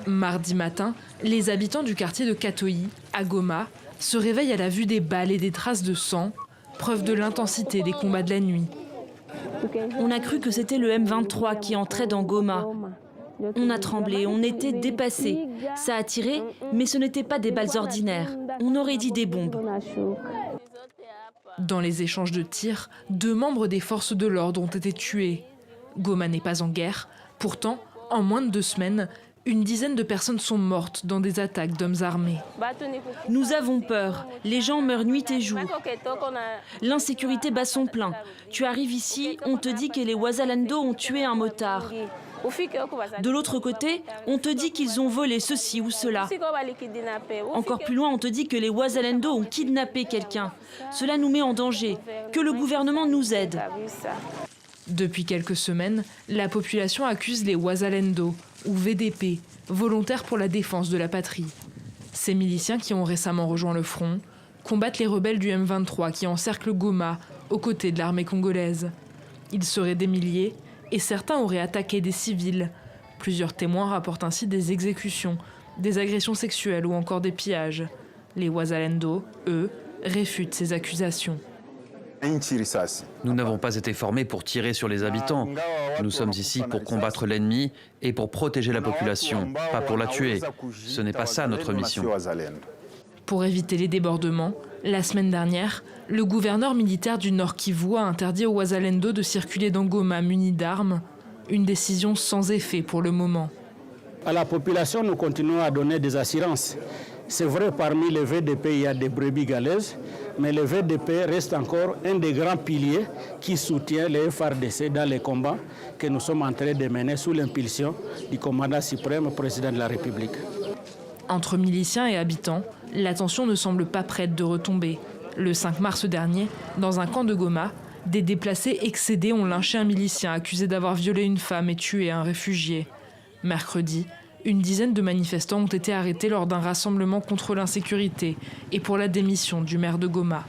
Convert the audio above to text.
Mardi matin, les habitants du quartier de Katoyi, à Goma, se réveillent à la vue des balles et des traces de sang, preuve de l'intensité des combats de la nuit. On a cru que c'était le M23 qui entrait dans Goma. On a tremblé, on était dépassés. Ça a tiré, mais ce n'étaient pas des balles ordinaires. On aurait dit des bombes. Dans les échanges de tirs, 2 membres des forces de l'ordre ont été tués. Goma n'est pas en guerre. Pourtant, en moins de 2 semaines, une dizaine de personnes sont mortes dans des attaques d'hommes armés. Nous avons peur. Les gens meurent nuit et jour. L'insécurité bat son plein. Tu arrives ici, on te dit que les Wazalendo ont tué un motard. De l'autre côté, on te dit qu'ils ont volé ceci ou cela. Encore plus loin, on te dit que les Wazalendo ont kidnappé quelqu'un. Cela nous met en danger. Que le gouvernement nous aide. Depuis quelques semaines, la population accuse les Wazalendo, ou VDP, volontaires pour la défense de la patrie. Ces miliciens qui ont récemment rejoint le front combattent les rebelles du M23 qui encerclent Goma aux côtés de l'armée congolaise. Ils seraient des milliers et certains auraient attaqué des civils. Plusieurs témoins rapportent ainsi des exécutions, des agressions sexuelles ou encore des pillages. Les Wazalendo, eux, réfutent ces accusations. Nous n'avons pas été formés pour tirer sur les habitants. Nous sommes ici pour combattre l'ennemi et pour protéger la population, pas pour la tuer. Ce n'est pas ça notre mission. Pour éviter les débordements, la semaine dernière, le gouverneur militaire du Nord Kivu a interdit aux Wazalendo de circuler dans Goma munis d'armes, une décision sans effet pour le moment. À la population, nous continuons à donner des assurances. C'est vrai, parmi les VDP, il y a des brebis galeuses, mais le VDP reste encore un des grands piliers qui soutient les FARDC dans les combats que nous sommes en train de mener sous l'impulsion du commandant suprême, président de la République. Entre miliciens et habitants, la tension ne semble pas prête de retomber. Le 5 mars dernier, dans un camp de Goma, des déplacés excédés ont lynché un milicien accusé d'avoir violé une femme et tué un réfugié. Mercredi, une dizaine de manifestants ont été arrêtés lors d'un rassemblement contre l'insécurité et pour la démission du maire de Goma.